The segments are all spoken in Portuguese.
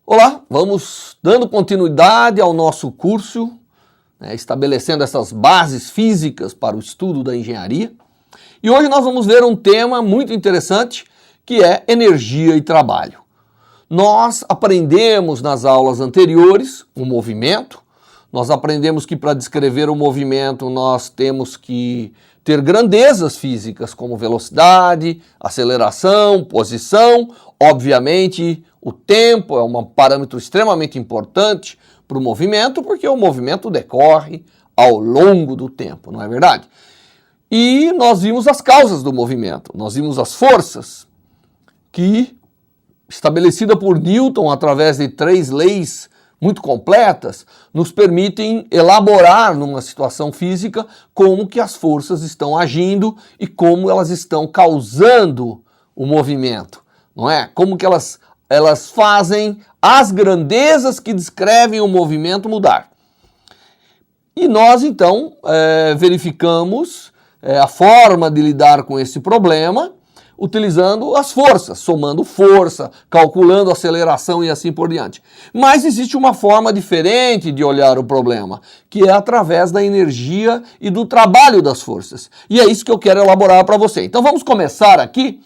Olá, vamos dando continuidade ao nosso curso, estabelecendo essas bases físicas para o estudo da engenharia. E hoje nós vamos ver um tema muito interessante, que é energia e trabalho. Nós aprendemos nas aulas anteriores o movimento, nós aprendemos que para descrever o movimento nós temos que ter grandezas físicas como velocidade, aceleração, posição. Obviamente o tempo é um parâmetro extremamente importante para o movimento, porque o movimento decorre ao longo do tempo, não é verdade? E nós vimos as causas do movimento, nós vimos as forças que, estabelecida por Newton através de 3 leis muito completas, nos permitem elaborar numa situação física como que as forças estão agindo e como elas estão causando o movimento, não é? Como que elas fazem as grandezas que descrevem o movimento mudar. E nós então verificamos a forma de lidar com esse problema utilizando as forças, somando força, calculando aceleração e assim por diante. Mas existe uma forma diferente de olhar o problema, que é através da energia e do trabalho das forças. E é isso que eu quero elaborar para você. Então vamos começar aqui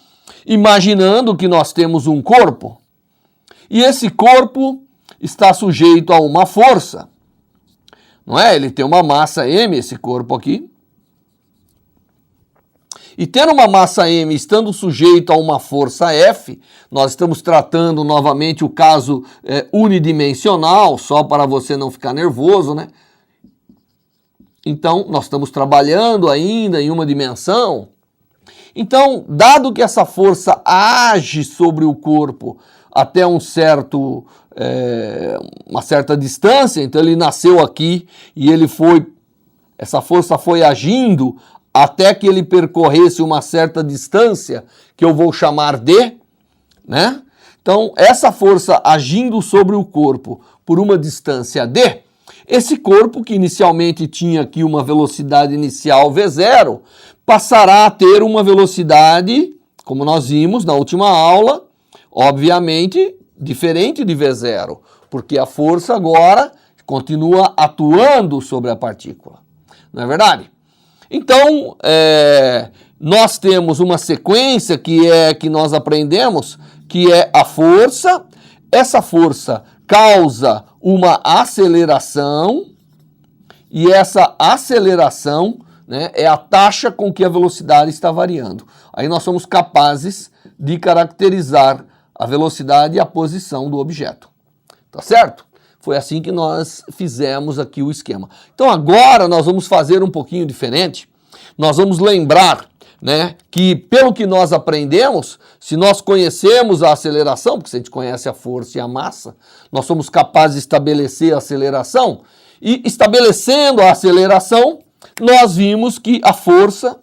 imaginando que nós temos um corpo e esse corpo está sujeito a uma força, não é? Ele tem uma massa M, esse corpo aqui. E tendo uma massa M estando sujeito a uma força F, nós estamos tratando novamente o caso unidimensional, só para você não ficar nervoso, né? Então, nós estamos trabalhando ainda em uma dimensão. Então, dado que essa força age sobre o corpo até uma certa distância, então ele nasceu aqui e essa força foi agindo até que ele percorresse uma certa distância, que eu vou chamar D, né? Então, essa força agindo sobre o corpo por uma distância D, esse corpo que inicialmente tinha aqui uma velocidade inicial V0, passará a ter uma velocidade, como nós vimos na última aula, obviamente diferente de V0, porque a força agora continua atuando sobre a partícula, não é verdade? Então, nós temos uma sequência que nós aprendemos, que é a força. Essa força causa uma aceleração e essa aceleração, né, é a taxa com que a velocidade está variando. Aí nós somos capazes de caracterizar a velocidade e a posição do objeto. Tá certo? Foi assim que nós fizemos aqui o esquema. Então agora nós vamos fazer um pouquinho diferente. Nós vamos lembrar, né, que pelo que nós aprendemos, se nós conhecemos a aceleração, porque se a gente conhece a força e a massa, nós somos capazes de estabelecer a aceleração. E estabelecendo a aceleração, nós vimos que a força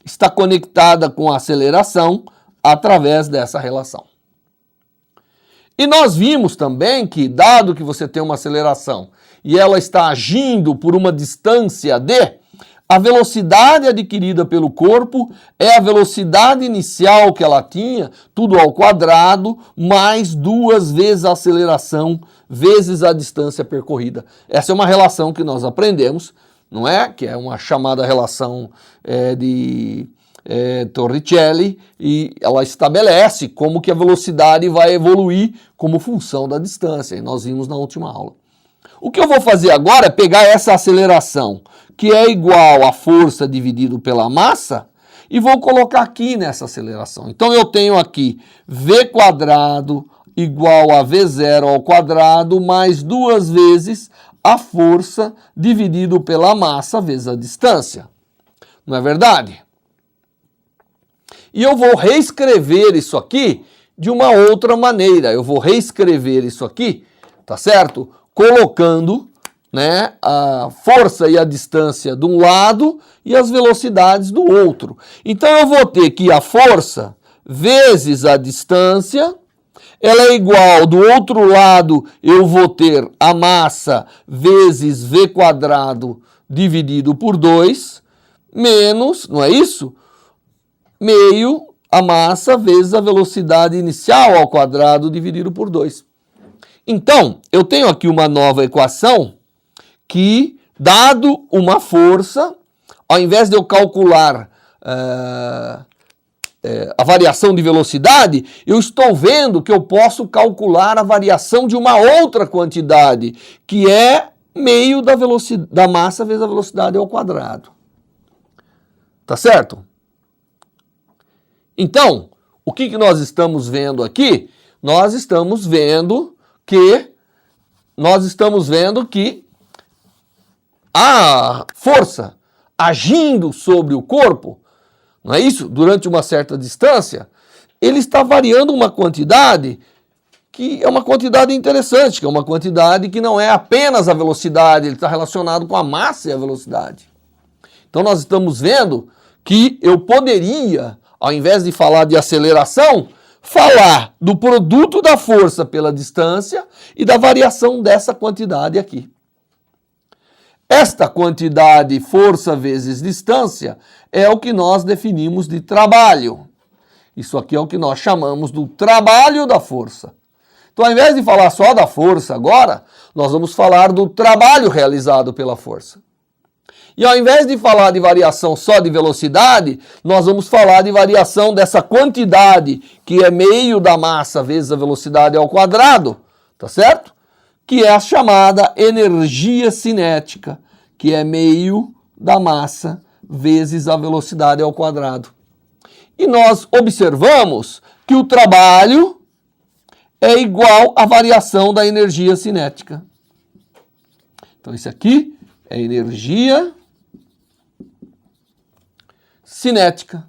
está conectada com a aceleração através dessa relação. E nós vimos também que, dado que você tem uma aceleração e ela está agindo por uma distância d, a velocidade adquirida pelo corpo é a velocidade inicial que ela tinha, tudo ao quadrado, mais 2 vezes a aceleração, vezes a distância percorrida. Essa é uma relação que nós aprendemos, não é? Que é uma chamada relação de Torricelli, e ela estabelece como que a velocidade vai evoluir como função da distância, e nós vimos na última aula. O que eu vou fazer agora é pegar essa aceleração, que é igual à força dividido pela massa, e vou colocar aqui nessa aceleração. Então eu tenho aqui v² igual a v0 ao quadrado mais 2 vezes a força dividido pela massa vezes a distância. Não é verdade? E eu vou reescrever isso aqui de uma outra maneira. Eu vou reescrever isso aqui, tá certo? Colocando, né, a força e a distância de um lado e as velocidades do outro. Então eu vou ter que a força vezes a distância, ela é igual, do outro lado eu vou ter a massa vezes v² dividido por 2, menos, não é isso? Meio a massa vezes a velocidade inicial ao quadrado dividido por 2. Então, eu tenho aqui uma nova equação que, dado uma força, ao invés de eu calcular a variação de velocidade, eu estou vendo que eu posso calcular a variação de uma outra quantidade, que é meio da massa vezes a velocidade ao quadrado. Tá certo? Então, o que nós estamos vendo aqui? Nós estamos vendo que a força agindo sobre o corpo, não é isso? Durante uma certa distância, ele está variando uma quantidade que é uma quantidade interessante, que é uma quantidade que não é apenas a velocidade, ele está relacionado com a massa e a velocidade. Então nós estamos vendo que eu poderia, ao invés de falar de aceleração, falar do produto da força pela distância e da variação dessa quantidade aqui. Esta quantidade, força vezes distância, é o que nós definimos de trabalho. Isso aqui é o que nós chamamos do trabalho da força. Então, ao invés de falar só da força agora, nós vamos falar do trabalho realizado pela força. E ao invés de falar de variação só de velocidade, nós vamos falar de variação dessa quantidade, que é meio da massa vezes a velocidade ao quadrado, tá certo? Que é a chamada energia cinética, que é meio da massa vezes a velocidade ao quadrado. E nós observamos que o trabalho é igual à variação da energia cinética. Então, isso aqui é energia cinética.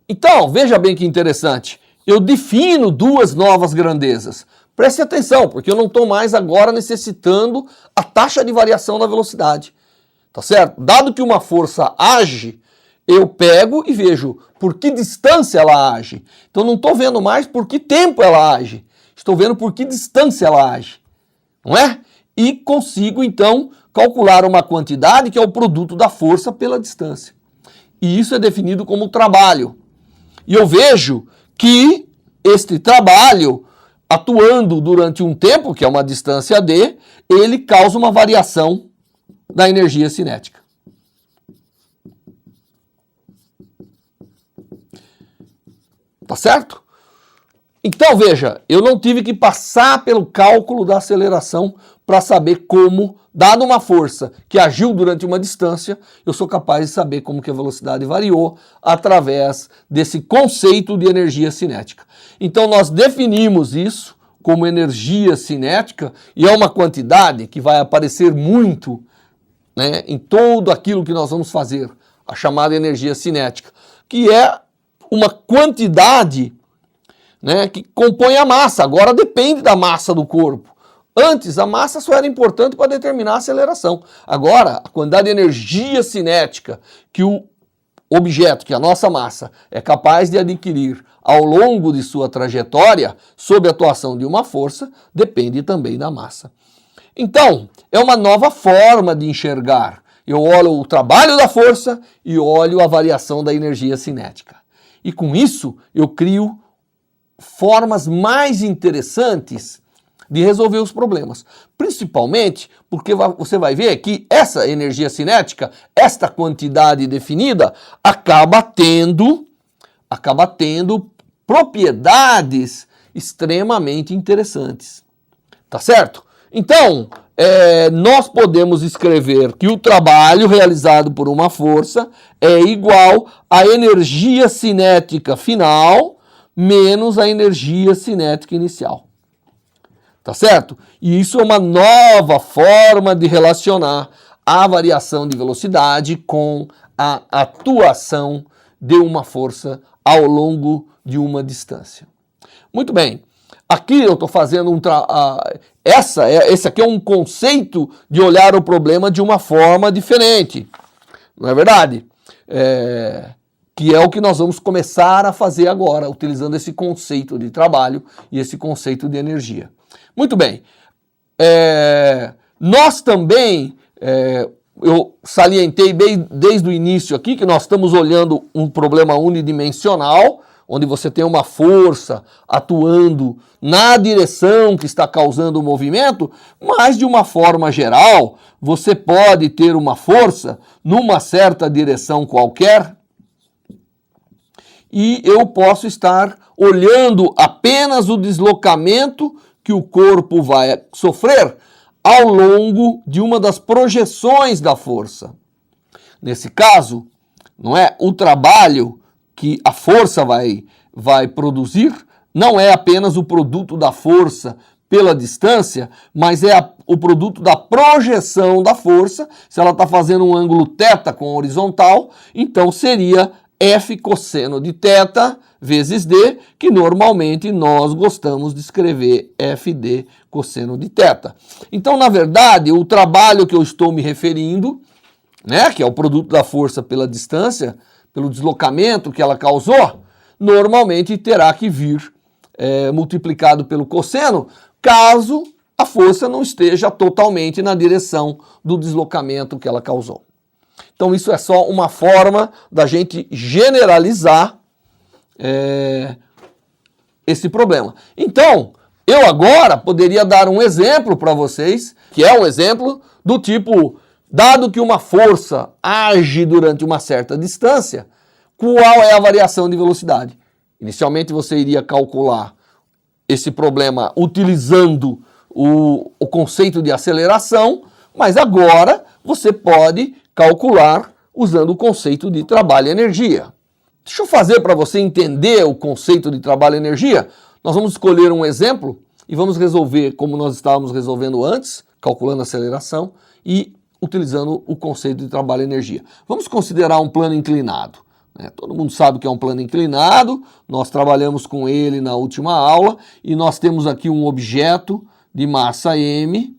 Então, veja bem que interessante. Eu defino duas novas grandezas. Preste atenção, porque eu não estou mais agora necessitando a taxa de variação da velocidade. Tá certo? Dado que uma força age, eu pego e vejo por que distância ela age. Então não estou vendo mais por que tempo ela age. Estou vendo por que distância ela age. Não é? E consigo, então, calcular uma quantidade que é o produto da força pela distância. E isso é definido como trabalho. E eu vejo que este trabalho, atuando durante um tempo, que é uma distância d, ele causa uma variação da energia cinética. Tá certo? Então, veja, eu não tive que passar pelo cálculo da aceleração para saber como, dada uma força que agiu durante uma distância, eu sou capaz de saber como que a velocidade variou através desse conceito de energia cinética. Então, nós definimos isso como energia cinética e é uma quantidade que vai aparecer muito, né, em tudo aquilo que nós vamos fazer, a chamada energia cinética, que é uma quantidade, né, que compõe a massa. Agora depende da massa do corpo. Antes, a massa só era importante para determinar a aceleração. Agora, a quantidade de energia cinética que o objeto, que a nossa massa, é capaz de adquirir ao longo de sua trajetória, sob a atuação de uma força, depende também da massa. Então, é uma nova forma de enxergar. Eu olho o trabalho da força e olho a variação da energia cinética. E com isso, eu crio formas mais interessantes de resolver os problemas. Principalmente porque você vai ver que essa energia cinética, esta quantidade definida, acaba tendo propriedades extremamente interessantes. Tá certo? Então, nós podemos escrever que o trabalho realizado por uma força é igual à energia cinética final menos a energia cinética inicial. Tá certo? E isso é uma nova forma de relacionar a variação de velocidade com a atuação de uma força ao longo de uma distância. Muito bem. Aqui eu estou fazendo esse aqui é um conceito de olhar o problema de uma forma diferente. Não é verdade? Que é o que nós vamos começar a fazer agora, utilizando esse conceito de trabalho e esse conceito de energia. Muito bem. Nós também, eu salientei bem desde o início aqui, que nós estamos olhando um problema unidimensional, onde você tem uma força atuando na direção que está causando o movimento, mas de uma forma geral, você pode ter uma força numa certa direção qualquer e eu posso estar olhando apenas o deslocamento que o corpo vai sofrer ao longo de uma das projeções da força. Nesse caso, não é o trabalho que a força vai produzir, não é apenas o produto da força pela distância, mas é o produto da projeção da força. Se ela está fazendo um ângulo θ com horizontal, então seria F cosseno de θ vezes D, que normalmente nós gostamos de escrever FD cosseno de θ. Então, na verdade, o trabalho que eu estou me referindo, né, que é o produto da força pela distância, pelo deslocamento que ela causou, normalmente terá que vir multiplicado pelo cosseno, caso a força não esteja totalmente na direção do deslocamento que ela causou. Então isso é só uma forma da gente generalizar esse problema. Então, eu agora poderia dar um exemplo para vocês, que é um exemplo do tipo, dado que uma força age durante uma certa distância, qual é a variação de velocidade? Inicialmente você iria calcular esse problema utilizando o conceito de aceleração, mas agora você pode calcular usando o conceito de trabalho e energia. Deixa eu fazer para você entender o conceito de trabalho e energia. Nós vamos escolher um exemplo e vamos resolver como nós estávamos resolvendo antes, calculando a aceleração e utilizando o conceito de trabalho e energia. Vamos considerar um plano inclinado. Todo mundo sabe que é um plano inclinado, nós trabalhamos com ele na última aula e nós temos aqui um objeto de massa M,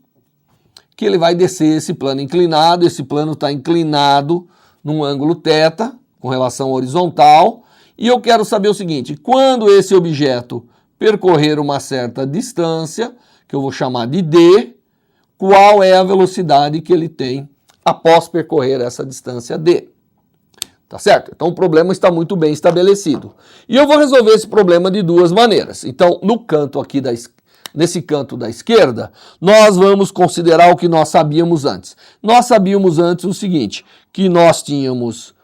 que ele vai descer esse plano inclinado, esse plano está inclinado num ângulo θ, com relação horizontal, e eu quero saber o seguinte, quando esse objeto percorrer uma certa distância, que eu vou chamar de D, qual é a velocidade que ele tem após percorrer essa distância D? Tá certo? Então o problema está muito bem estabelecido. E eu vou resolver esse problema de duas maneiras. Então, no canto aqui nesse canto da esquerda, nós vamos considerar o que nós sabíamos antes. Nós sabíamos antes o seguinte, que nós tínhamos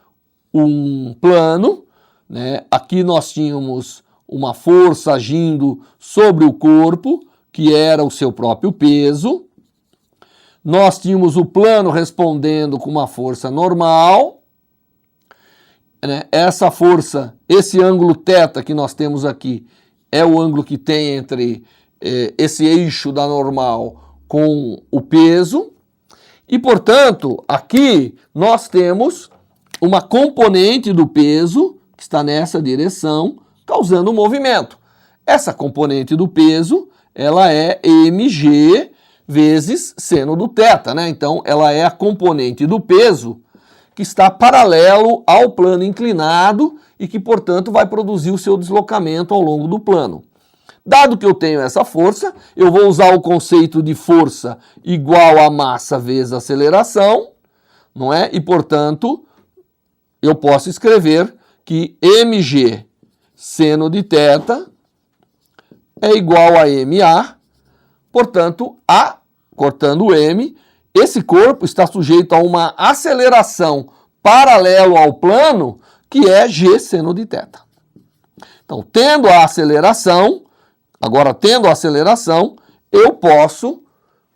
um plano, né? Aqui nós tínhamos uma força agindo sobre o corpo, que era o seu próprio peso. Nós tínhamos o plano respondendo com uma força normal. Essa força, esse ângulo θ que nós temos aqui, é o ângulo que tem entre esse eixo da normal com o peso. E, portanto, aqui nós temos uma componente do peso que está nessa direção, causando um movimento. Essa componente do peso, ela é mg vezes seno do θ, né? Então, ela é a componente do peso que está paralelo ao plano inclinado e que, portanto, vai produzir o seu deslocamento ao longo do plano. Dado que eu tenho essa força, eu vou usar o conceito de força igual a massa vezes aceleração, não é? E, portanto, eu posso escrever que mg seno de θ é igual a ma, portanto, cortando o m, esse corpo está sujeito a uma aceleração paralelo ao plano, que é g seno de θ. Então, tendo a aceleração, eu posso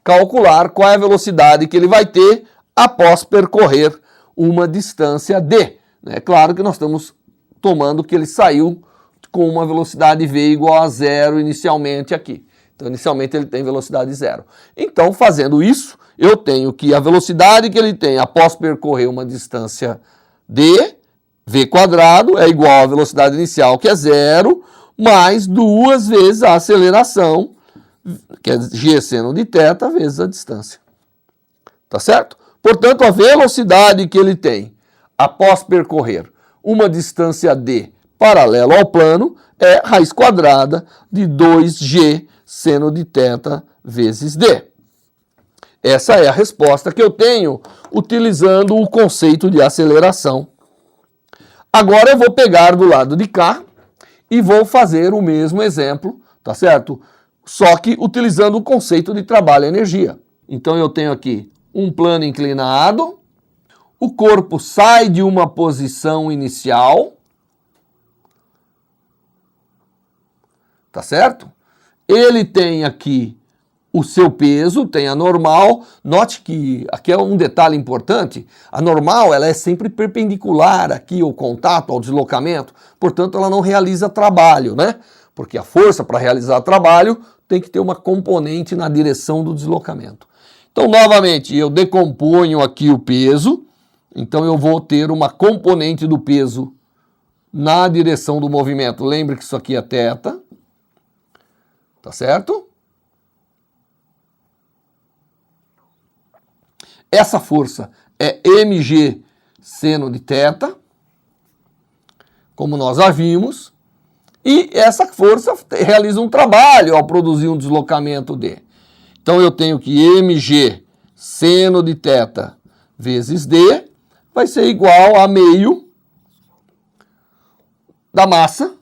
calcular qual é a velocidade que ele vai ter após percorrer uma distância d. É claro que nós estamos tomando que ele saiu com uma velocidade v igual a zero inicialmente aqui. Então, inicialmente ele tem velocidade zero. Então, fazendo isso, eu tenho que a velocidade que ele tem após percorrer uma distância d, v quadrado, é igual à velocidade inicial, que é zero, mais 2 vezes a aceleração, que é g seno de θ, vezes a distância. Tá certo? Portanto, a velocidade que ele tem após percorrer uma distância d paralelo ao plano é raiz quadrada de 2g seno de θ vezes d. Essa é a resposta que eu tenho utilizando o conceito de aceleração. Agora eu vou pegar do lado de cá e vou fazer o mesmo exemplo, tá certo? Só que utilizando o conceito de trabalho-energia. Então eu tenho aqui um plano inclinado, o corpo sai de uma posição inicial, tá certo? Ele tem aqui o seu peso, tem a normal. Note que aqui é um detalhe importante, a normal ela é sempre perpendicular aqui ao contato, ao deslocamento, portanto ela não realiza trabalho, né? Porque a força para realizar trabalho tem que ter uma componente na direção do deslocamento. Então, novamente, eu decomponho aqui o peso, então eu vou ter uma componente do peso na direção do movimento. Lembre que isso aqui é θ, tá certo? Essa força é mg seno de θ, como nós já vimos, e essa força realiza um trabalho ao produzir um deslocamento d. Então eu tenho que mg seno de θ vezes d vai ser igual a meio da massa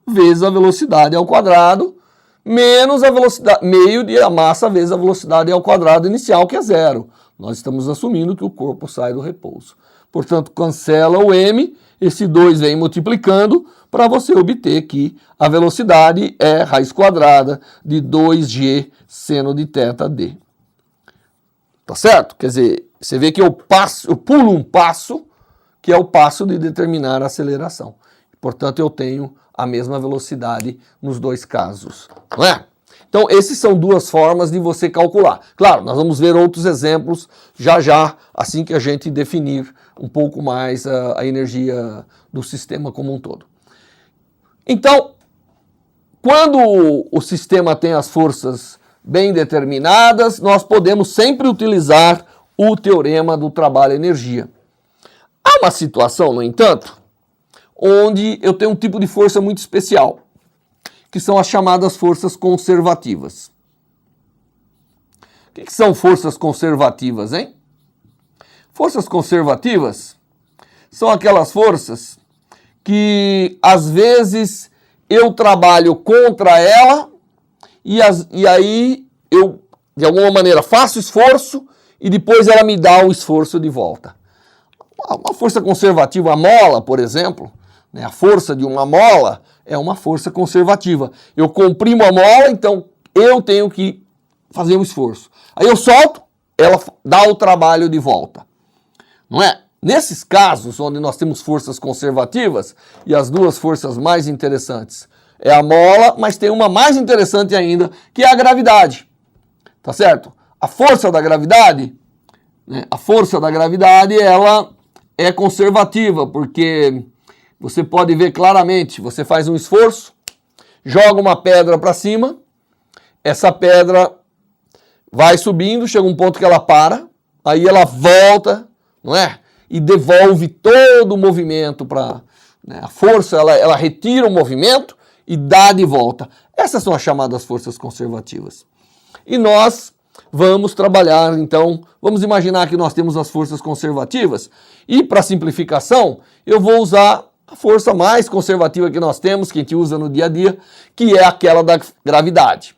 vezes a velocidade ao quadrado, menos a velocidade, meio de a massa vezes a velocidade ao quadrado inicial, que é zero. Nós estamos assumindo que o corpo sai do repouso. Portanto, cancela o m, esse 2 vem multiplicando para você obter que a velocidade é raiz quadrada de 2g seno de θd. Tá certo? Quer dizer, você vê que eu pulo um passo, que é o passo de determinar a aceleração. Portanto, eu tenho a mesma velocidade nos dois casos, não é? Então, essas são duas formas de você calcular. Claro, nós vamos ver outros exemplos já, assim que a gente definir um pouco mais a energia do sistema como um todo. Então, quando o sistema tem as forças bem determinadas, nós podemos sempre utilizar o teorema do trabalho-energia. Há uma situação, no entanto, onde eu tenho um tipo de força muito especial, que são as chamadas forças conservativas. O que são forças conservativas, hein? Forças conservativas são aquelas forças que, às vezes, eu trabalho contra ela e aí eu, de alguma maneira, faço esforço e depois ela me dá o esforço de volta. Uma força conservativa, a mola, por exemplo, né, a força de uma mola é uma força conservativa. Eu comprimo a mola, então eu tenho que fazer um esforço. Aí eu solto, ela dá o trabalho de volta. Não é? Nesses casos onde nós temos forças conservativas, e as duas forças mais interessantes é a mola, mas tem uma mais interessante ainda, que é a gravidade. Tá certo? A força da gravidade, né, ela é conservativa, porque você pode ver claramente, você faz um esforço, joga uma pedra para cima, essa pedra vai subindo, chega um ponto que ela para, aí ela volta, não é? E devolve todo o movimento para... Né? A força, ela retira o movimento e dá de volta. Essas são as chamadas forças conservativas. E nós vamos trabalhar, então, vamos imaginar que nós temos as forças conservativas, e para simplificação, eu vou usar a força mais conservativa que nós temos, que a gente usa no dia a dia, que é aquela da gravidade.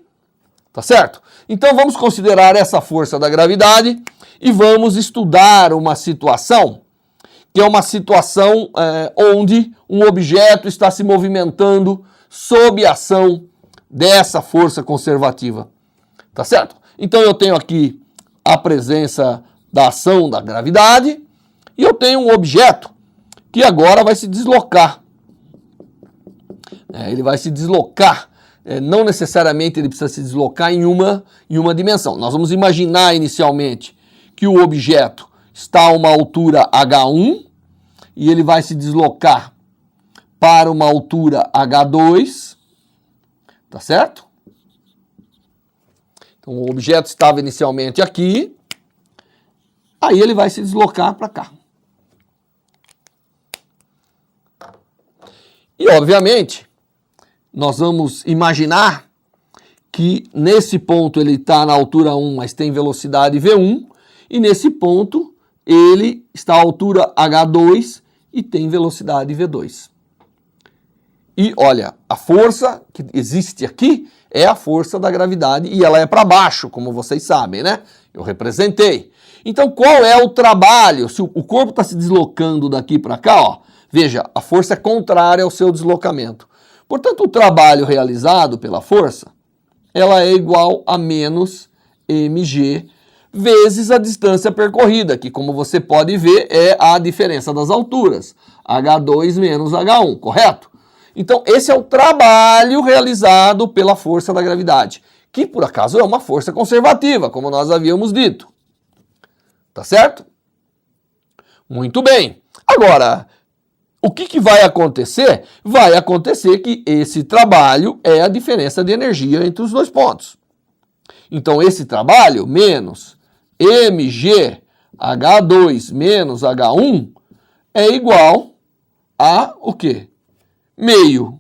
Tá certo? Então vamos considerar essa força da gravidade e vamos estudar uma situação, que é uma situação onde um objeto está se movimentando sob a ação dessa força conservativa. Tá certo? Então eu tenho aqui a presença da ação da gravidade e eu tenho um objeto que agora vai se deslocar. Ele vai se deslocar. Não necessariamente ele precisa se deslocar em uma dimensão. Nós vamos imaginar inicialmente que o objeto está a uma altura h1 e ele vai se deslocar para uma altura h2, tá certo? Então o objeto estava inicialmente aqui, aí ele vai se deslocar para cá. E obviamente, nós vamos imaginar que nesse ponto ele está na altura 1, mas tem velocidade v1, e nesse ponto ele está à altura h2 e tem velocidade v2. E olha, a força que existe aqui é a força da gravidade e ela é para baixo, como vocês sabem, né? Eu representei. Então, qual é o trabalho? Se o corpo está se deslocando daqui para cá, ó, veja, a força é contrária ao seu deslocamento. Portanto, o trabalho realizado pela força, ela é igual a menos mg vezes a distância percorrida, que como você pode ver é a diferença das alturas, H2 menos H1, correto? Então, esse é o trabalho realizado pela força da gravidade, que por acaso é uma força conservativa, como nós havíamos dito. Tá certo? Muito bem. Agora, o que vai acontecer? Vai acontecer que esse trabalho é a diferença de energia entre os dois pontos. Então, esse trabalho, menos mg H2 menos H1, é igual a o quê? Meio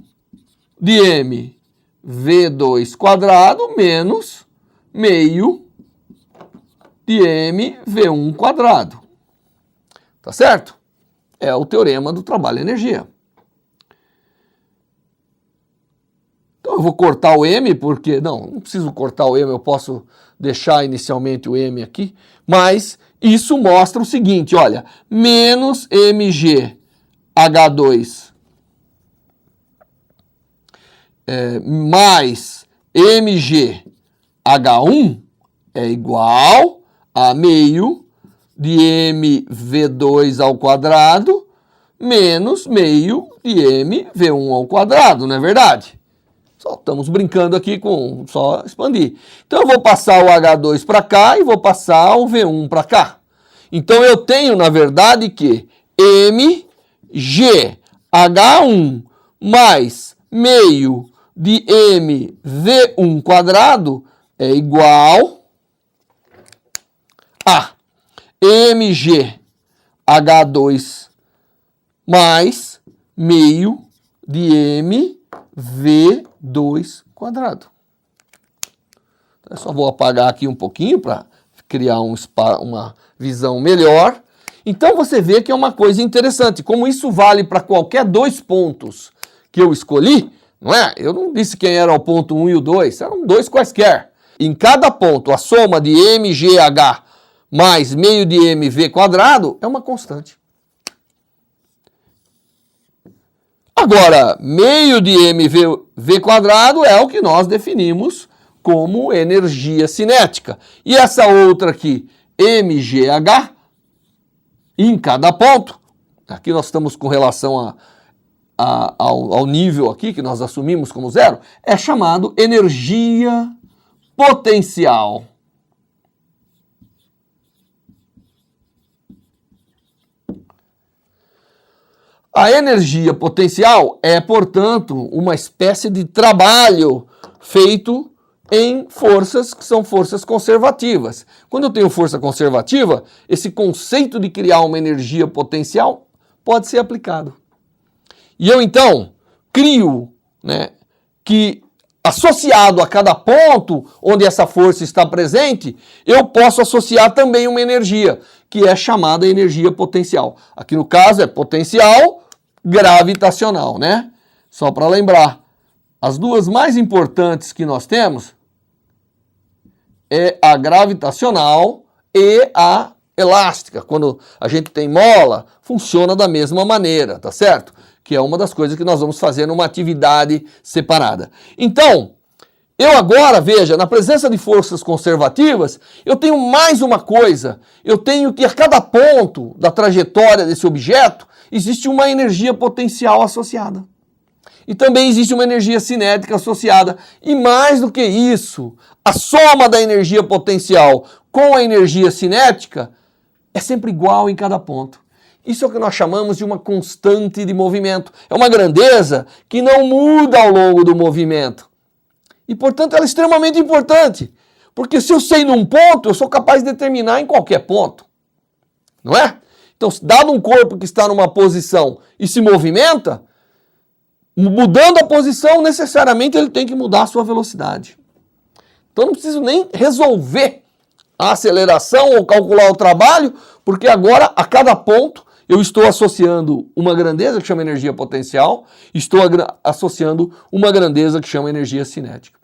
de m V2 quadrado menos meio de m V1 quadrado. Tá certo? É o teorema do trabalho-energia. Então eu vou cortar o m, porque não preciso cortar o m, eu posso deixar inicialmente o m aqui, mas isso mostra o seguinte, olha, menos mg H2 mais mg H1 é igual a meio de mv2 ao quadrado menos meio de mv1 ao quadrado, não é verdade? Só estamos brincando aqui com só expandir. Então eu vou passar o H2 para cá e vou passar o V1 para cá. Então eu tenho, na verdade, que mgH1 mais meio de mv1 quadrado é igual a mgH2 mais meio de mv2 quadrado. Eu só vou apagar aqui um pouquinho para criar uma visão melhor. Então você vê que é uma coisa interessante. Como isso vale para qualquer dois pontos que eu escolhi, não é? Eu não disse quem era o ponto 1 e o 2, eram dois quaisquer. Em cada ponto, a soma de mgh mais meio de mv quadrado é uma constante. Agora, meio de mv quadrado é o que nós definimos como energia cinética. E essa outra aqui, mgh, em cada ponto, aqui nós estamos com relação ao nível aqui, que nós assumimos como zero, é chamado energia potencial. A energia potencial é, portanto, uma espécie de trabalho feito em forças que são forças conservativas. Quando eu tenho força conservativa, esse conceito de criar uma energia potencial pode ser aplicado. E eu, então, crio, né, que associado a cada ponto onde essa força está presente, eu posso associar também uma energia, que é chamada energia potencial. Aqui no caso é potencial gravitacional, né? Só para lembrar, as duas mais importantes que nós temos é a gravitacional e a elástica. Quando a gente tem mola, funciona da mesma maneira, tá certo? Que é uma das coisas que nós vamos fazer numa atividade separada. Então, eu agora, veja, na presença de forças conservativas, eu tenho mais uma coisa. Eu tenho que a cada ponto da trajetória desse objeto, existe uma energia potencial associada. E também existe uma energia cinética associada. E mais do que isso, a soma da energia potencial com a energia cinética é sempre igual em cada ponto. Isso é o que nós chamamos de uma constante de movimento. É uma grandeza que não muda ao longo do movimento. E, portanto, ela é extremamente importante. Porque se eu sei num ponto, eu sou capaz de determinar em qualquer ponto. Não é? Então, dado um corpo que está numa posição e se movimenta, mudando a posição, necessariamente ele tem que mudar a sua velocidade. Então, não preciso nem resolver a aceleração ou calcular o trabalho, porque agora, a cada ponto, eu estou associando uma grandeza que chama energia potencial, estou associando uma grandeza que chama energia cinética.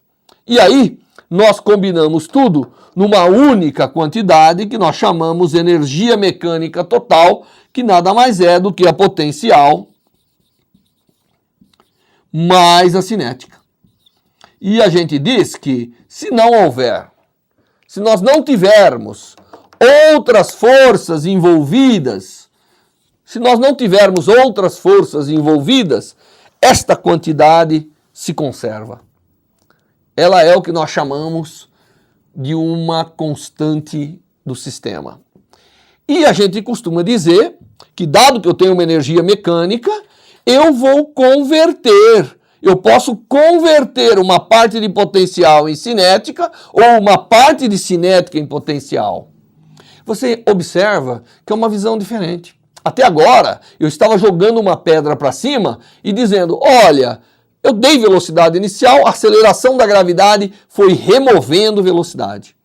E aí, nós combinamos tudo numa única quantidade que nós chamamos energia mecânica total, que nada mais é do que a potencial mais a cinética. E a gente diz que se nós não tivermos outras forças envolvidas, esta quantidade se conserva. Ela é o que nós chamamos de uma constante do sistema. E a gente costuma dizer que, dado que eu tenho uma energia mecânica, eu posso converter uma parte de potencial em cinética ou uma parte de cinética em potencial. Você observa que é uma visão diferente. Até agora, eu estava jogando uma pedra para cima e dizendo, olha, eu dei velocidade inicial, a aceleração da gravidade foi removendo velocidade.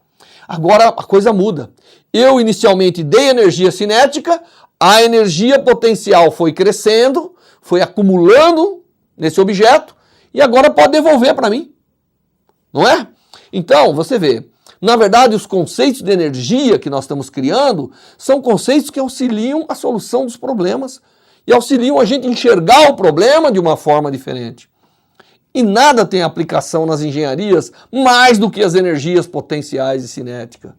Agora a coisa muda. Eu inicialmente dei energia cinética, a energia potencial foi crescendo, foi acumulando nesse objeto e agora pode devolver para mim. Não é? Então, você vê, na verdade, os conceitos de energia que nós estamos criando são conceitos que auxiliam a solução dos problemas e auxiliam a gente a enxergar o problema de uma forma diferente. E nada tem aplicação nas engenharias mais do que as energias potenciais e cinética.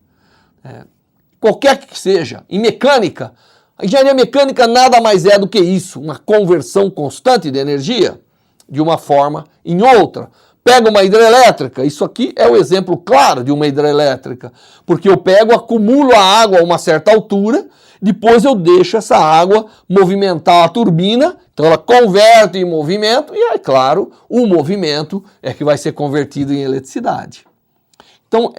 Qualquer que seja, em mecânica, a engenharia mecânica nada mais é do que isso, uma conversão constante de energia de uma forma em outra. Pega uma hidrelétrica, isso aqui é o exemplo claro de uma hidrelétrica, porque eu acumulo a água a uma certa altura, depois eu deixo essa água movimentar a turbina, então ela converte em movimento e aí, claro, o movimento é que vai ser convertido em eletricidade. Então,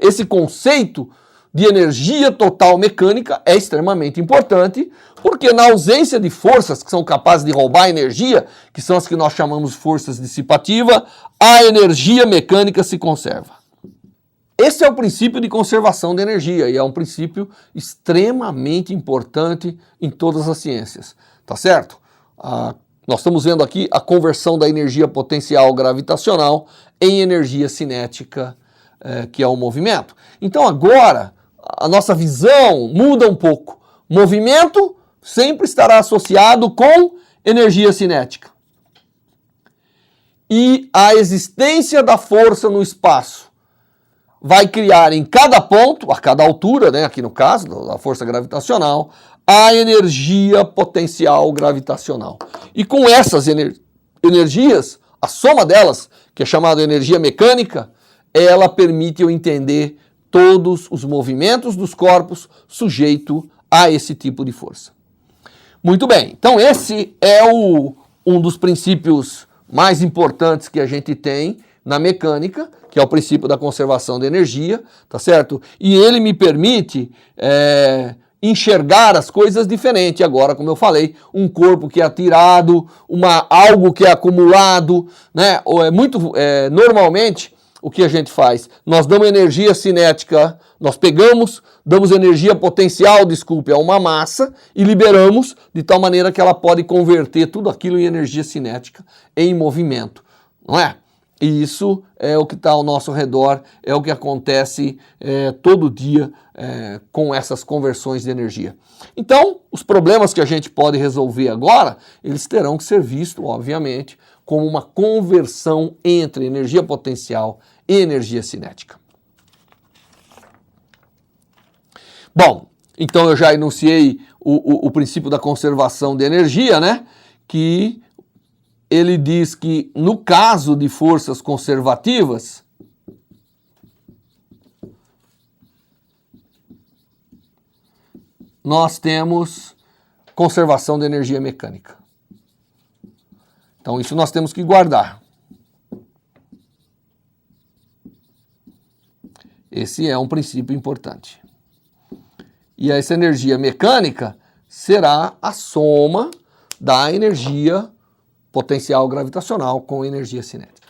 esse conceito de energia total mecânica é extremamente importante, porque na ausência de forças que são capazes de roubar energia, que são as que nós chamamos de forças dissipativas, a energia mecânica se conserva. Esse é o princípio de conservação de energia e é um princípio extremamente importante em todas as ciências, tá certo? Nós estamos vendo aqui a conversão da energia potencial gravitacional em energia cinética, que é o movimento. Então agora a nossa visão muda um pouco. Movimento sempre estará associado com energia cinética. E a existência da força no espaço vai criar em cada ponto, a cada altura, né, aqui no caso, da força gravitacional, a energia potencial gravitacional. E com essas energias, a soma delas, que é chamada energia mecânica, ela permite eu entender todos os movimentos dos corpos sujeito a esse tipo de força. Muito bem, então esse é um dos princípios mais importantes que a gente tem na mecânica, que é o princípio da conservação de energia, tá certo? E ele me permite enxergar as coisas diferente agora, como eu falei, um corpo que é atirado, algo que é acumulado, né? Normalmente, o que a gente faz? Nós damos energia cinética, nós damos energia potencial, a uma massa e liberamos de tal maneira que ela pode converter tudo aquilo em energia cinética em movimento, não é? E isso é o que está ao nosso redor, é o que acontece todo dia com essas conversões de energia. Então, os problemas que a gente pode resolver agora, eles terão que ser vistos, obviamente, como uma conversão entre energia potencial e energia cinética. Bom, então eu já enunciei o princípio da conservação de energia, né? Que ele diz que no caso de forças conservativas, nós temos conservação de energia mecânica. Então isso nós temos que guardar. Esse é um princípio importante. E essa energia mecânica será a soma da energia potencial gravitacional com energia cinética.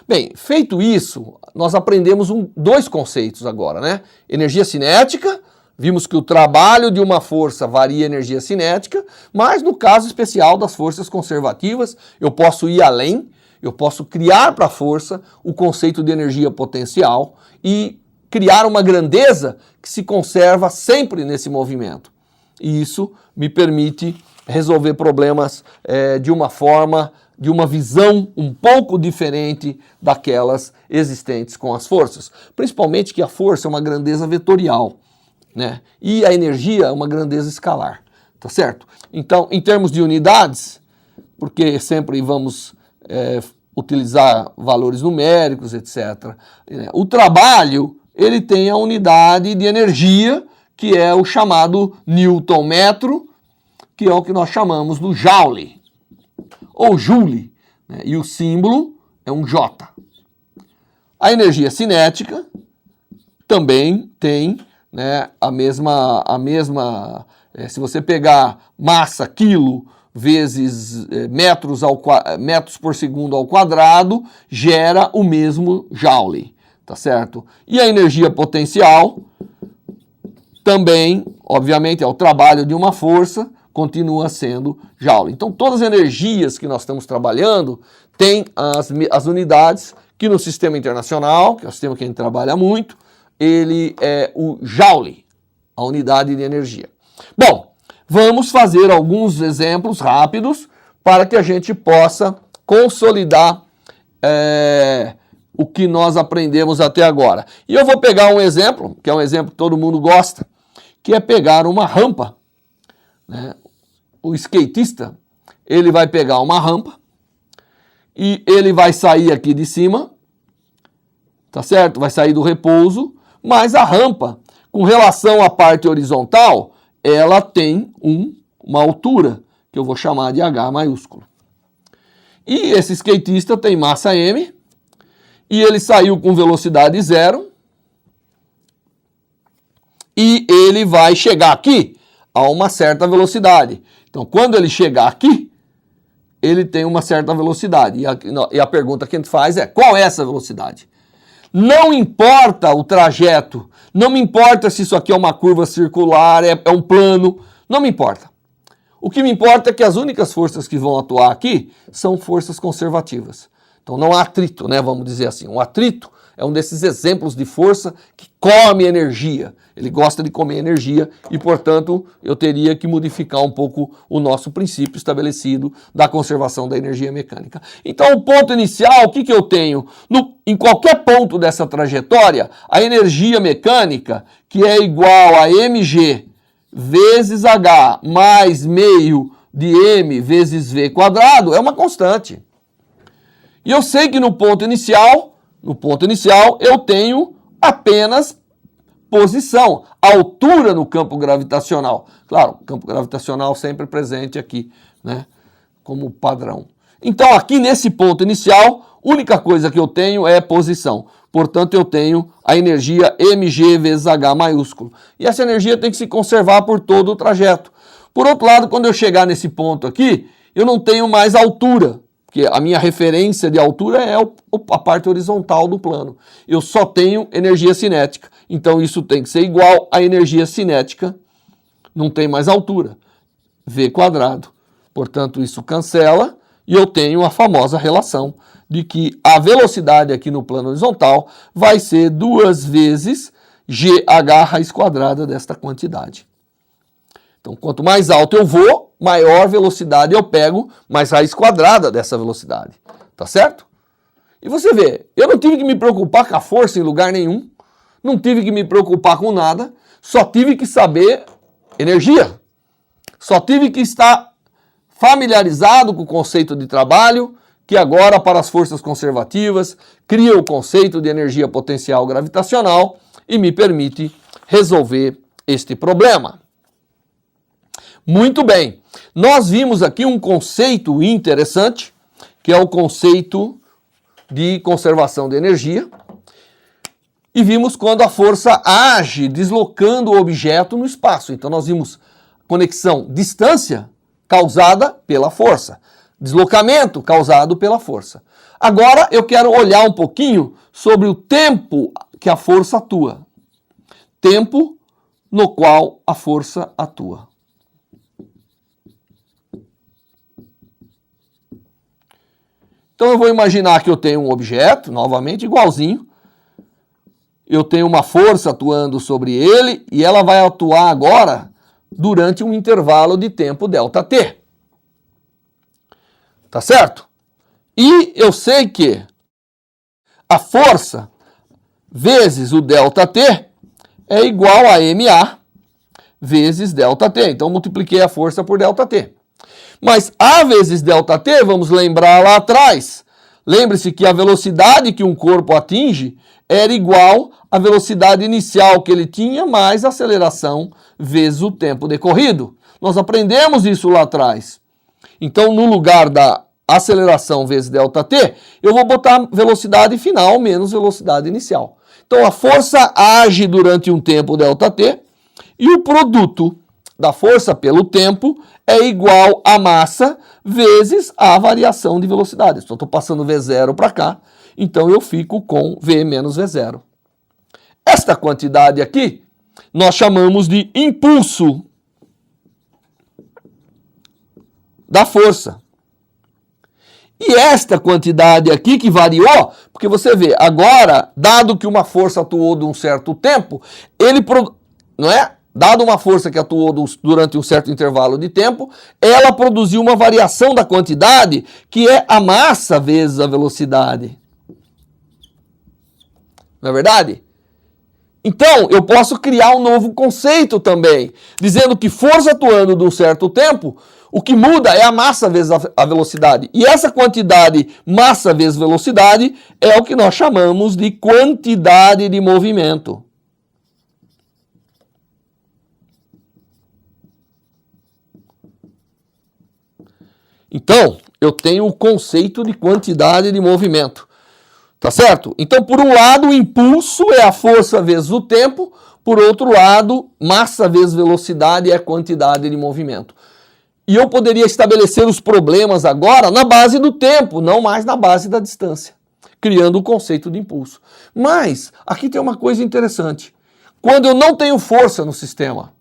Bem, feito isso, nós aprendemos dois conceitos agora, né? Energia cinética Vimos que o trabalho de uma força varia a energia cinética, mas no caso especial das forças conservativas, eu posso ir além, eu posso criar para a força o conceito de energia potencial e criar uma grandeza que se conserva sempre nesse movimento. E isso me permite resolver problemas de uma forma, de uma visão um pouco diferente daquelas existentes com as forças. Principalmente que a força é uma grandeza vetorial, né? E a energia é uma grandeza escalar, tá certo? Então, em termos de unidades, porque sempre vamos utilizar valores numéricos, etc. O trabalho, ele tem a unidade de energia, que é o chamado Newton-metro, que é o que nós chamamos do Joule, ou Joule, né? E o símbolo é um J. A energia cinética também tem, né, a mesma se você pegar massa, quilo, vezes metros por segundo ao quadrado, gera o mesmo Joule, tá certo? E a energia potencial também, obviamente, é o trabalho de uma força, continua sendo Joule. Então, todas as energias que nós estamos trabalhando têm as unidades que no sistema internacional, que é o sistema que a gente trabalha muito, ele é o Joule, a unidade de energia. Bom, vamos fazer alguns exemplos rápidos para que a gente possa consolidar o que nós aprendemos até agora. E eu vou pegar um exemplo, que é um exemplo que todo mundo gosta, que é pegar uma rampa, né? O skatista, ele vai pegar uma rampa e ele vai sair aqui de cima, tá certo? Vai sair do repouso, mas a rampa, com relação à parte horizontal, ela tem uma altura, que eu vou chamar de H maiúsculo. E esse skatista tem massa M, e ele saiu com velocidade 0, e ele vai chegar aqui a uma certa velocidade. Então, quando ele chegar aqui, ele tem uma certa velocidade. E a pergunta que a gente faz é, qual é essa velocidade? Não importa o trajeto, não me importa se isso aqui é uma curva circular, é um plano, não me importa. O que me importa é que as únicas forças que vão atuar aqui são forças conservativas. Então não há atrito, né? Vamos dizer assim. Um atrito é um desses exemplos de força que come energia. Ele gosta de comer energia e, portanto, eu teria que modificar um pouco o nosso princípio estabelecido da conservação da energia mecânica. Então, o ponto inicial, o que eu tenho? Em qualquer ponto dessa trajetória, a energia mecânica, que é igual a mg vezes h mais meio de m vezes v quadrado, é uma constante. E eu sei que no ponto inicial eu tenho apenas posição, altura no campo gravitacional. Claro, campo gravitacional sempre presente aqui, né, como padrão. Então aqui nesse ponto inicial, única coisa que eu tenho é posição. Portanto, eu tenho a energia mg vezes h maiúsculo. E essa energia tem que se conservar por todo o trajeto. Por outro lado, quando eu chegar nesse ponto aqui, eu não tenho mais altura, porque a minha referência de altura é a parte horizontal do plano. Eu só tenho energia cinética. Então isso tem que ser igual à energia cinética, não tem mais altura, v quadrado. Portanto, isso cancela e eu tenho a famosa relação de que a velocidade aqui no plano horizontal vai ser 2 vezes GH raiz quadrada desta quantidade. Então, quanto mais alto eu vou, maior velocidade eu pego, mais raiz quadrada dessa velocidade. Tá certo? E você vê, eu não tive que me preocupar com a força em lugar nenhum, não tive que me preocupar com nada, só tive que saber energia. Só tive que estar familiarizado com o conceito de trabalho, que agora, para as forças conservativas, cria o conceito de energia potencial gravitacional e me permite resolver este problema. Muito bem, nós vimos aqui um conceito interessante, que é o conceito de conservação de energia, e vimos quando a força age deslocando o objeto no espaço. Então nós vimos conexão distância causada pela força, deslocamento causado pela força. Agora eu quero olhar um pouquinho sobre o tempo que a força atua. Tempo no qual a força atua. Então eu vou imaginar que eu tenho um objeto, novamente, igualzinho. Eu tenho uma força atuando sobre ele e ela vai atuar agora durante um intervalo de tempo ΔT. Tá certo? E eu sei que a força vezes o ΔT é igual a MA vezes ΔT. Então, multipliquei a força por ΔT. Mas A vezes ΔT, vamos lembrar lá atrás. Lembre-se que a velocidade que um corpo atinge era igual à velocidade inicial que ele tinha, mais a aceleração vezes o tempo decorrido. Nós aprendemos isso lá atrás. Então, no lugar da aceleração vezes ΔT, eu vou botar velocidade final menos velocidade inicial. Então, a força age durante um tempo ΔT e o produto da força pelo tempo é igual a massa vezes a variação de velocidade. Só estou passando V0 para cá, então eu fico com V menos V0. Esta quantidade aqui nós chamamos de impulso da força. E esta quantidade aqui que variou, porque você vê, agora, dado que uma força atuou de um certo tempo, não é? Dado uma força que atuou durante um certo intervalo de tempo, ela produziu uma variação da quantidade, que é a massa vezes a velocidade. Não é verdade? Então, eu posso criar um novo conceito também, dizendo que força atuando de um certo tempo, o que muda é a massa vezes a velocidade. E essa quantidade, massa vezes velocidade, é o que nós chamamos de quantidade de movimento. Então, eu tenho o conceito de quantidade de movimento. Tá certo? Então, por um lado, o impulso é a força vezes o tempo. Por outro lado, massa vezes velocidade é a quantidade de movimento. E eu poderia estabelecer os problemas agora na base do tempo, não mais na base da distância, criando o conceito de impulso. Mas, aqui tem uma coisa interessante. Quando eu não tenho força no sistema,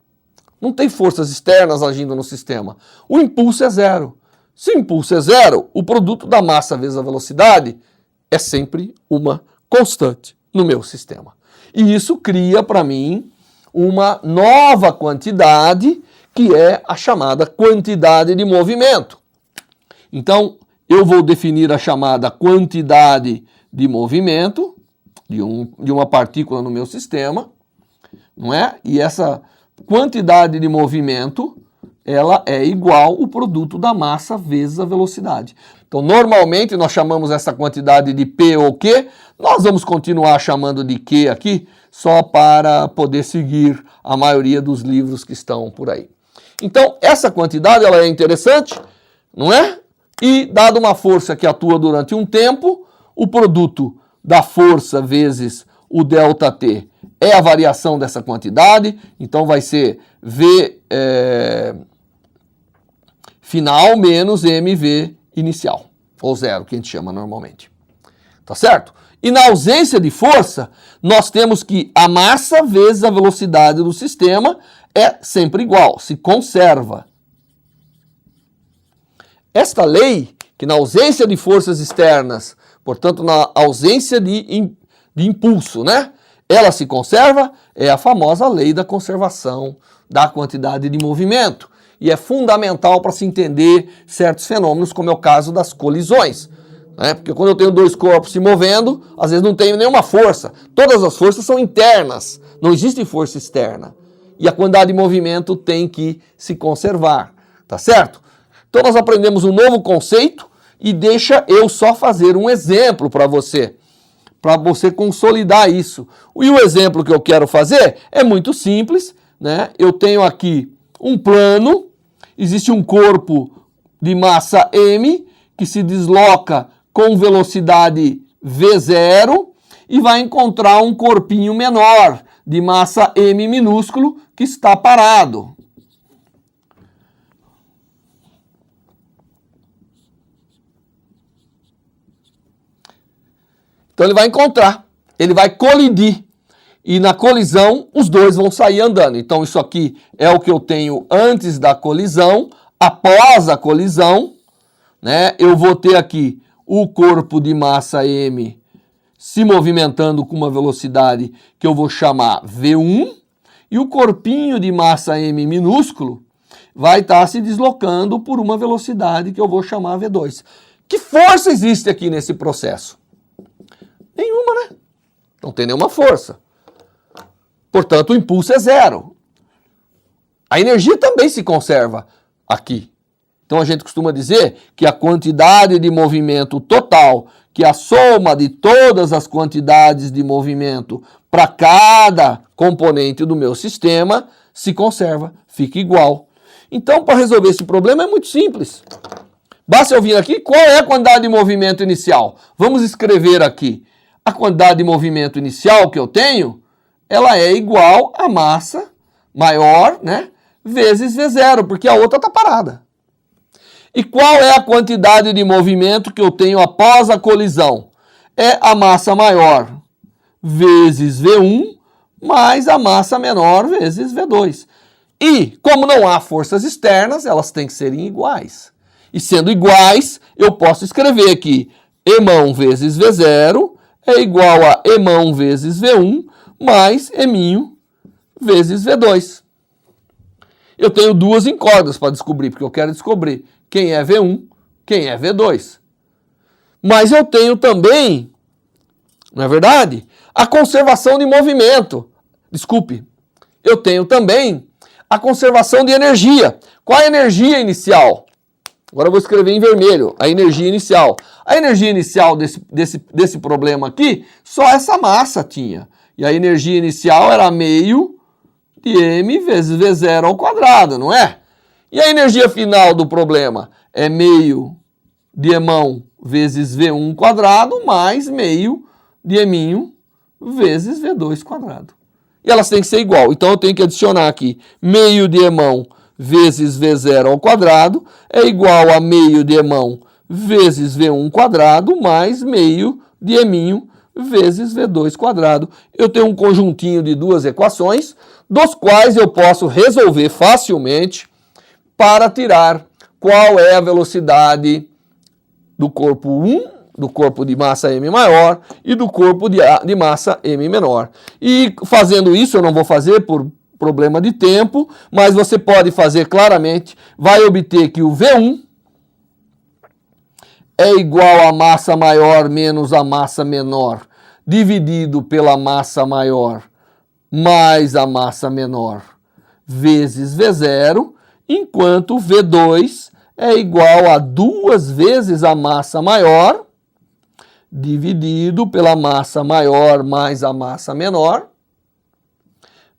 não tem forças externas agindo no sistema, o impulso é zero. Se o impulso é zero, o produto da massa vezes a velocidade é sempre uma constante no meu sistema. E isso cria para mim uma nova quantidade, que é a chamada quantidade de movimento. Então, eu vou definir a chamada quantidade de movimento de uma partícula no meu sistema, não é? E essa quantidade de movimento, ela é igual ao produto da massa vezes a velocidade. Então, normalmente, nós chamamos essa quantidade de P ou Q. Nós vamos continuar chamando de Q aqui, só para poder seguir a maioria dos livros que estão por aí. Então, essa quantidade ela é interessante, não é? E, dada uma força que atua durante um tempo, o produto da força vezes o ΔT é a variação dessa quantidade. Então, vai ser V final menos MV inicial, ou zero, que a gente chama normalmente. Tá certo? E na ausência de força, nós temos que a massa vezes a velocidade do sistema é sempre igual, se conserva. Esta lei, que na ausência de forças externas, portanto na ausência de impulso, né? Ela se conserva, é a famosa lei da conservação da quantidade de movimento. E é fundamental para se entender certos fenômenos, como é o caso das colisões. Né? Porque quando eu tenho dois corpos se movendo, às vezes não tenho nenhuma força. Todas as forças são internas, não existe força externa. E a quantidade de movimento tem que se conservar, tá certo? Então nós aprendemos um novo conceito e deixa eu só fazer um exemplo para você consolidar isso. E o exemplo que eu quero fazer é muito simples, né? Eu tenho aqui um plano, existe um corpo de massa m que se desloca com velocidade v0 e vai encontrar um corpinho menor de massa m minúsculo que está parado. Então ele vai encontrar, ele vai colidir. e na colisão os dois vão sair andando. Então isso aqui é o que eu tenho antes da colisão. Após a colisão, né, eu vou ter aqui o corpo de massa M se movimentando com uma velocidade que eu vou chamar V1, e o corpinho de massa M minúsculo vai estar se deslocando por uma velocidade que eu vou chamar V2. Que força existe aqui nesse processo? Nenhuma, né? Não tem nenhuma força. Portanto, o impulso é zero. A energia também se conserva aqui. Então a gente costuma dizer que a quantidade de movimento total, que é a soma de todas as quantidades de movimento para cada componente do meu sistema, se conserva, fica igual. Então, para resolver esse problema é muito simples. Basta eu vir aqui, qual é a quantidade de movimento inicial? Vamos escrever aqui. A quantidade de movimento inicial que eu tenho, ela é igual a massa maior, né, vezes V0, porque a outra está parada. E qual é a quantidade de movimento que eu tenho após a colisão? É a massa maior vezes V1 mais a massa menor vezes V2. E, como não há forças externas, elas têm que serem iguais. E sendo iguais, eu posso escrever aqui E' vezes V0 é igual a E' vezes V1 mais E' vezes V2. Eu tenho duas incógnitas para descobrir, porque eu quero descobrir quem é V1, quem é V2. Mas eu tenho também, não é verdade, a conservação de movimento. Desculpe, eu tenho também a conservação de energia. Qual é a energia inicial? Agora eu vou escrever em vermelho, a energia inicial. A energia inicial desse problema aqui, só essa massa tinha. E a energia inicial era meio de M vezes V0 ao quadrado, não é? E a energia final do problema é meio de E' vezes V1 quadrado mais meio de E' vezes V2 quadrado. E elas têm que ser igual. Então eu tenho que adicionar aqui meio de E' vezes V0 ao quadrado é igual a meio de E' vezes V1 quadrado mais meio de E' vezes V2 quadrado. Eu tenho um conjuntinho de duas equações, dos quais eu posso resolver facilmente para tirar qual é a velocidade do corpo 1, do corpo de massa M maior e do corpo de massa M menor. E fazendo isso, eu não vou fazer por problema de tempo, mas você pode fazer claramente, vai obter que o V1 é igual a massa maior menos a massa menor, dividido pela massa maior mais a massa menor, vezes V0, enquanto V2 é igual a 2 vezes a massa maior, dividido pela massa maior mais a massa menor,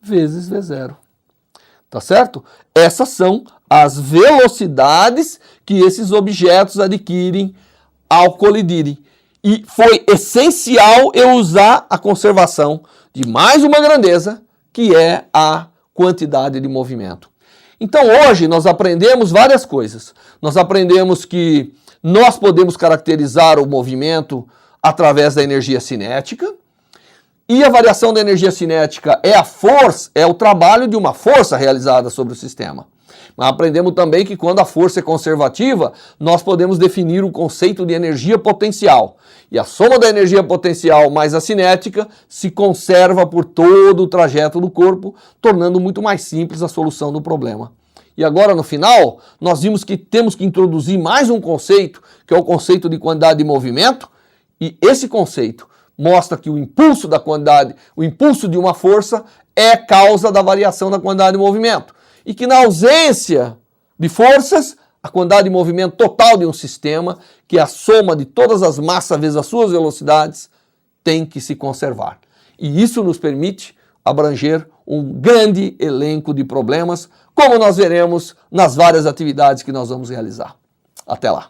vezes V0. Tá certo? Essas são as velocidades que esses objetos adquirem ao colidirem. E foi essencial eu usar a conservação de mais uma grandeza, que é a quantidade de movimento. Então hoje nós aprendemos várias coisas. Nós aprendemos que nós podemos caracterizar o movimento através da energia cinética. E a variação da energia cinética é a força, é o trabalho de uma força realizada sobre o sistema. Mas aprendemos também que quando a força é conservativa, nós podemos definir o conceito de energia potencial. E a soma da energia potencial mais a cinética se conserva por todo o trajeto do corpo, tornando muito mais simples a solução do problema. E agora, no final, nós vimos que temos que introduzir mais um conceito, que é o conceito de quantidade de movimento, e esse conceito mostra que o impulso da quantidade, o impulso de uma força é causa da variação da quantidade de movimento. E que na ausência de forças, a quantidade de movimento total de um sistema, que é a soma de todas as massas vezes as suas velocidades, tem que se conservar. E isso nos permite abranger um grande elenco de problemas, como nós veremos nas várias atividades que nós vamos realizar. Até lá!